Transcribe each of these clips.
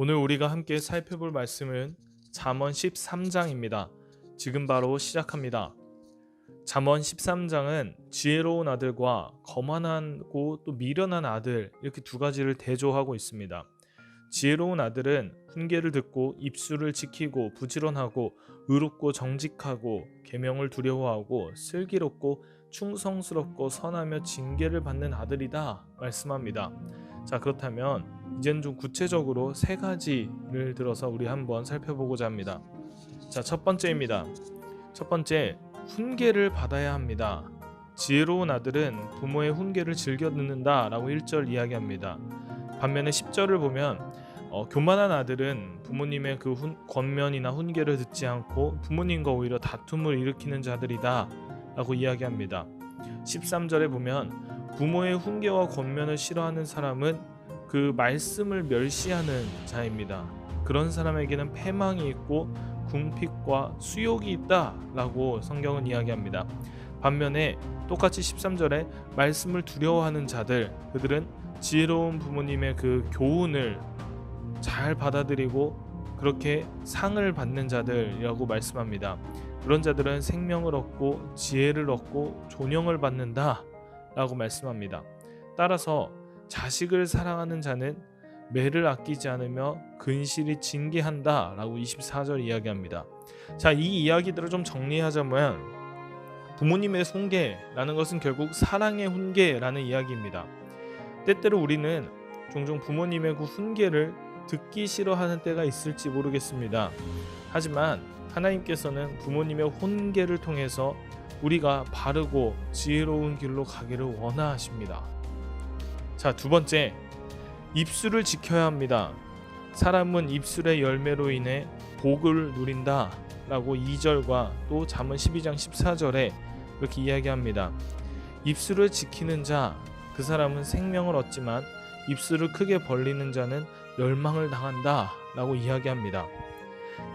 오늘 우리가 함께 살펴볼 말씀은 잠언 13장입니다. 지금 바로 시작합니다. 잠언 13장은 지혜로운 아들과 거만하고 또 미련한 아들 이렇게 두 가지를 대조하고 있습니다. 지혜로운 아들은 훈계를 듣고 입술을 지키고 부지런하고 의롭고 정직하고 계명을 두려워하고 슬기롭고 충성스럽고 선하며 징계를 받는 아들이다 말씀합니다. 자, 그렇다면 이제는 좀 구체적으로 세 가지를 들어서 우리 한번 살펴보고자 합니다. 자, 첫 번째입니다. 첫 번째, 훈계를 받아야 합니다. 지혜로운 아들은 부모의 훈계를 즐겨 듣는다 라고 1절 이야기합니다. 반면에 10절을 보면 교만한 아들은 부모님의 그 권면이나 훈계를 듣지 않고 부모님과 오히려 다툼을 일으키는 자들이다 라고 이야기합니다. 13절에 보면 부모의 훈계와 권면을 싫어하는 사람은 그 말씀을 멸시하는 자입니다. 그런 사람에게는 패망이 있고 궁핍과 수욕이 있다 라고 성경은 이야기합니다. 반면에 똑같이 13절에 말씀을 두려워하는 자들, 그들은 지혜로운 부모님의 그 교훈을 잘 받아들이고 그렇게 상을 받는 자들이라고 말씀합니다. 그런 자들은 생명을 얻고 지혜를 얻고 존영을 받는다 라고 말씀합니다. 따라서 자식을 사랑하는 자는 매를 아끼지 않으며 근실이 징계한다 라고 24절 이야기합니다. 자, 이 이야기들을 좀 정리하자면 부모님의 훈계라는 것은 결국 사랑의 훈계라는 이야기입니다. 때때로 우리는 종종 부모님의 그 훈계를 듣기 싫어하는 때가 있을지 모르겠습니다. 하지만 하나님께서는 부모님의 훈계를 통해서 우리가 바르고 지혜로운 길로 가기를 원하십니다. 자, 두 번째, 입술을 지켜야 합니다. 사람은 입술의 열매로 인해 복을 누린다 라고 2절과 또 잠언 12장 14절에 이렇게 이야기합니다. 입술을 지키는 자, 그 사람은 생명을 얻지만 입술을 크게 벌리는 자는 멸망을 당한다 라고 이야기합니다.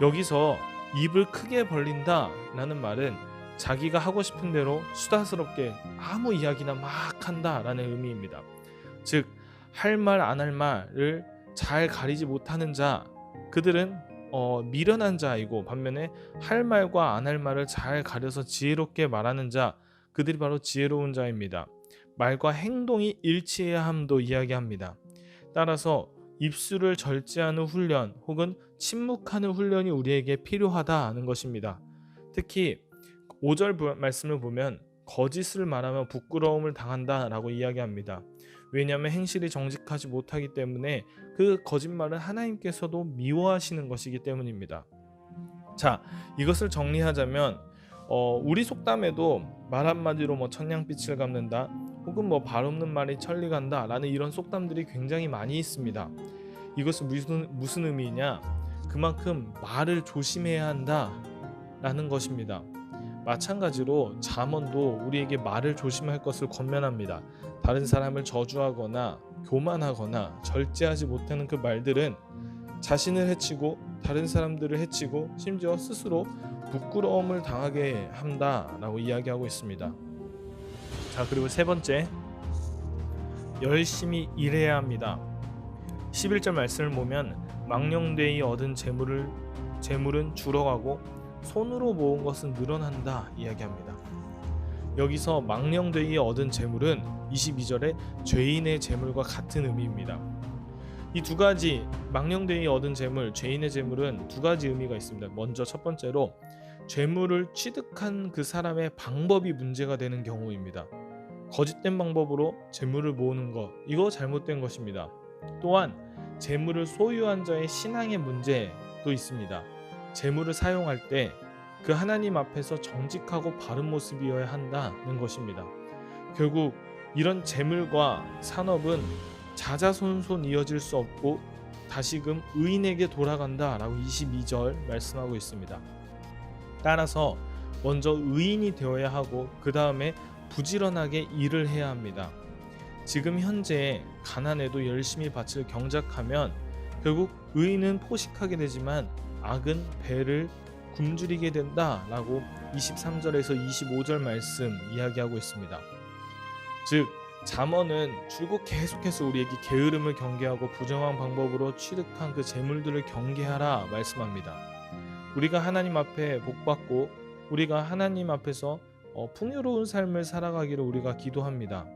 여기서 입을 크게 벌린다 라는 말은 자기가 하고 싶은 대로 수다스럽게 아무 이야기나 막 한다 라는 의미입니다. 즉, 할 말 안 할 말을 잘 가리지 못하는 자, 그들은 미련한 자이고, 반면에 할 말과 안 할 말을 잘 가려서 지혜롭게 말하는 자, 그들이 바로 지혜로운 자입니다. 말과 행동이 일치해야 함도 이야기합니다. 따라서 입술을 절제하는 훈련 혹은 침묵하는 훈련이 우리에게 필요하다는 것입니다. 특히 5절 말씀을 보면 거짓을 말하며 부끄러움을 당한다라고 이야기합니다. 왜냐하면 행실이 정직하지 못하기 때문에 그 거짓말은 하나님께서도 미워하시는 것이기 때문입니다. 자, 이것을 정리하자면 우리 속담에도 말 한마디로 천냥빛을 갚는다 혹은 발 없는 말이 천리 간다 라는 이런 속담들이 굉장히 많이 있습니다. 이것은 무슨 의미냐? 그만큼 말을 조심해야 한다 라는 것입니다. 마찬가지로 잠언도 우리에게 말을 조심할 것을 권면합니다. 다른 사람을 저주하거나 교만하거나 절제하지 못하는 그 말들은 자신을 해치고 다른 사람들을 해치고 심지어 스스로 부끄러움을 당하게 한다라고 이야기하고 있습니다. 자, 그리고 세 번째, 열심히 일해야 합니다. 11절 말씀을 보면 망령되이 얻은 재물은 줄어가고 손으로 모은 것은 늘어난다 이야기합니다. 여기서 망령되이 얻은 재물은 22절에 죄인의 재물과 같은 의미입니다. 이 두 가지, 망령되이 얻은 재물, 죄인의 재물은 두 가지 의미가 있습니다. 먼저 첫 번째로 재물을 취득한 그 사람의 방법이 문제가 되는 경우입니다. 거짓된 방법으로 재물을 모으는 것, 이거 잘못된 것입니다. 또한 재물을 소유한 자의 신앙의 문제도 있습니다. 재물을 사용할 때 그 하나님 앞에서 정직하고 바른 모습이어야 한다는 것입니다. 결국 이런 재물과 산업은 자자손손 이어질 수 없고 다시금 의인에게 돌아간다라고 22절 말씀하고 있습니다. 따라서 먼저 의인이 되어야 하고 그 다음에 부지런하게 일을 해야 합니다. 지금 현재 가난해도 열심히 밭을 경작하면 결국 의인은 포식하게 되지만 악은 배를 굶주리게 된다라고 23절에서 25절 말씀 이야기하고 있습니다. 즉, 잠언은 줄곧 계속해서 우리에게 게으름을 경계하고 부정한 방법으로 취득한 그 재물들을 경계하라 말씀합니다. 우리가 하나님 앞에 복받고 우리가 하나님 앞에서 풍요로운 삶을 살아가기를 우리가 기도합니다.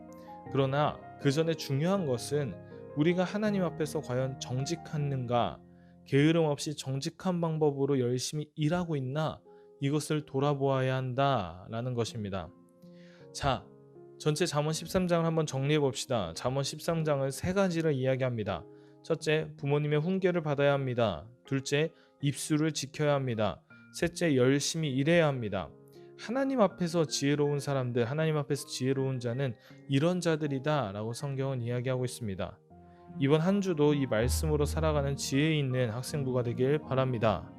그러나 그 전에 중요한 것은 우리가 하나님 앞에서 과연 정직했는가, 게으름 없이 정직한 방법으로 열심히 일하고 있나, 이것을 돌아보아야 한다라는 것입니다. 자, 전체 잠언 13장을 한번 정리해 봅시다. 잠언 13장은 세 가지를 이야기합니다. 첫째, 부모님의 훈계를 받아야 합니다. 둘째, 입술을 지켜야 합니다. 셋째, 열심히 일해야 합니다. 하나님 앞에서 지혜로운 사람들, 하나님 앞에서 지혜로운 자는 이런 자들이다 라고 성경은 이야기하고 있습니다. 이번 한 주도 이 말씀으로 살아가는 지혜 있는 학생부가 되길 바랍니다.